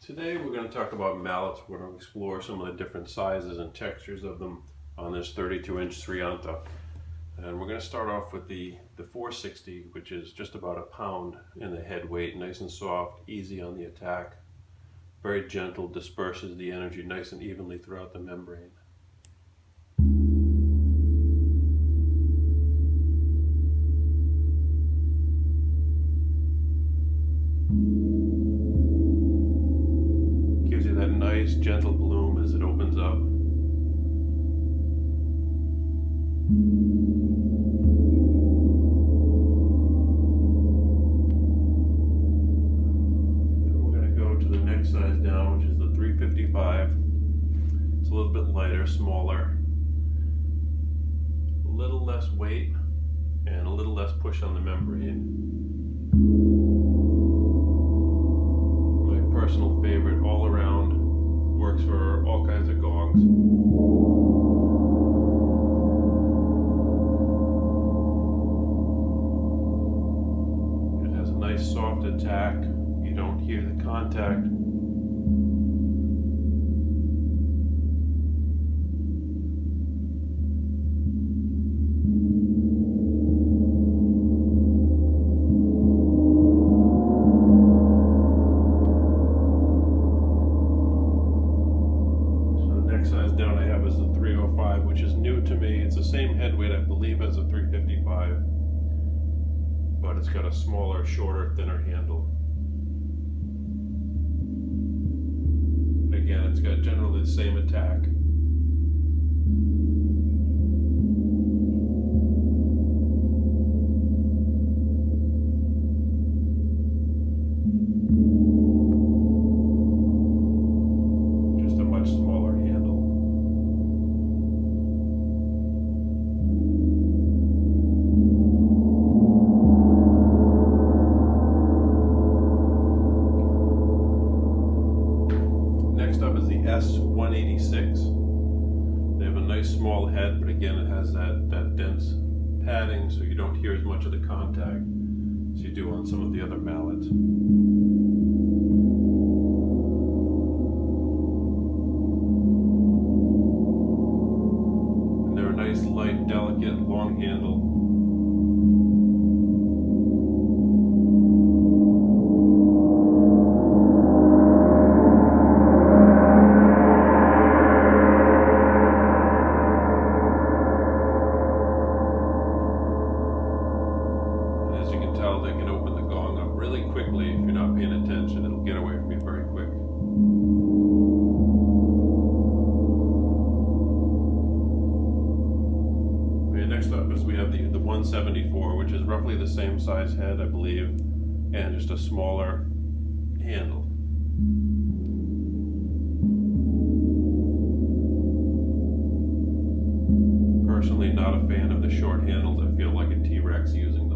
Today we're going to talk about mallets. We're going to explore some of the different sizes and textures of them on this 32-inch Yantra. And we're going to start off with the 460, which is just about a pound in the head weight, nice and soft, easy on the attack, very gentle, disperses the energy nice and evenly throughout the membrane. Gives you that nice gentle bloom as it opens up. And we're going to go to the next size down, which is the 355. It's a little bit lighter, smaller, a little less weight, and a little less push on the membrane. Personal favorite, all around, works for all kinds of gongs. It has a nice soft attack. You don't hear the contact. Size down I have is the 305, which is new to me. It's the same head weight, I believe, as a 355, but it's got a smaller, shorter, thinner handle. Again, it's got generally the same attack. Just a much smaller handle. Next up is the S186. They have a nice small head, but again it has that dense padding, so you don't hear as much of the contact as you do on some of the other mallets. And they're a nice, light, delicate, long handle. As you can tell, they can open the gong up really quickly. If you're not paying attention, it'll get away from you very quick. Okay, next up is we have the 174, which is roughly the same size head, I believe, and just a smaller handle. Personally, not a fan of the short handles. I feel like a T-Rex using them.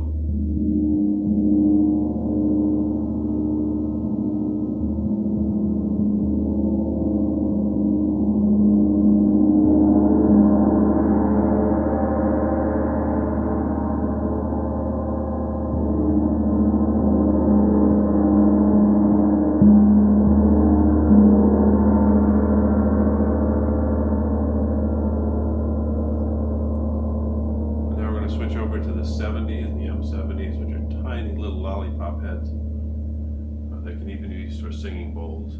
Switch over to the 70s and the M70s, which are tiny little lollipop heads. They can even be used for singing bowls.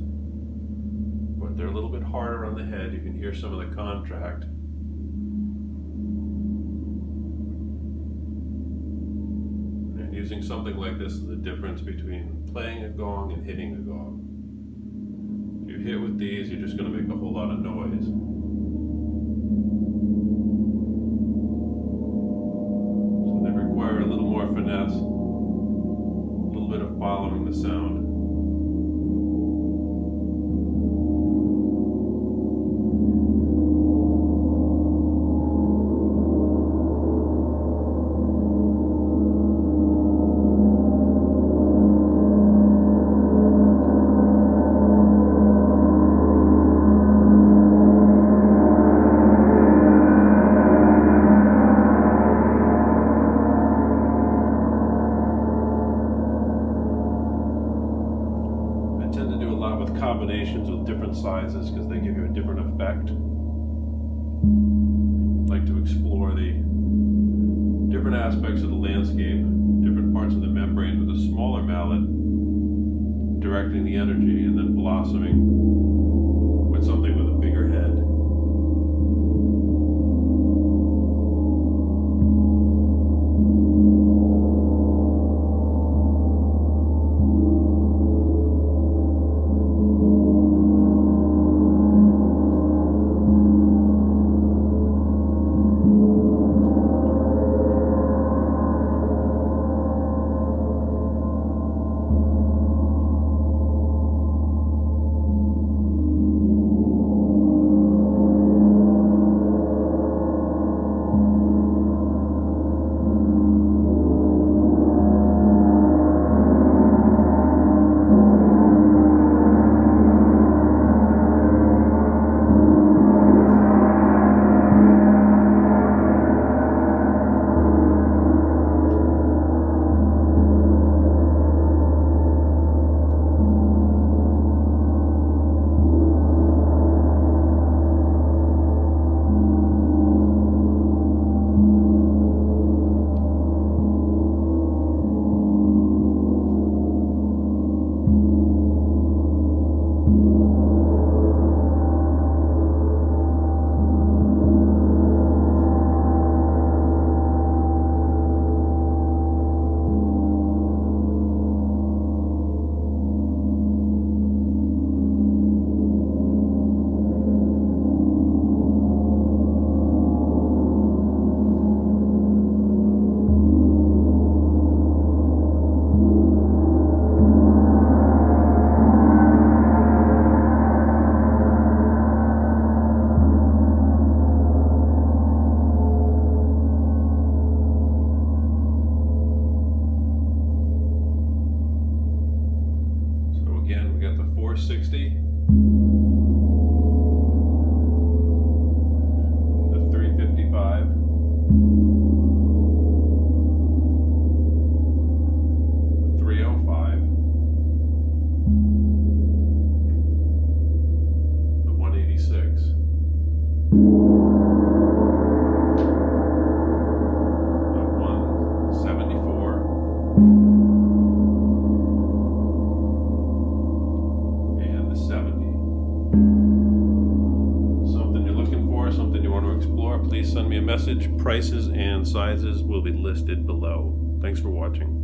But they're a little bit harder on the head. You can hear some of the contract. And using something like this is the difference between playing a gong and hitting a gong. If you hit with these, you're just going to make a whole lot of noise. A little more finesse, a little bit of following the sound. lot with combinations with different sizes because they give you a different effect. I like to explore the different aspects of the landscape, different parts of the membrane with a smaller mallet, directing the energy and then blossoming with something with a bigger head. Again, we got the 460, the 355, the 305, the 186, the 174, and the 70. Something you're looking for, something you want to explore, please send me a message. Prices and sizes will be listed below. Thanks for watching.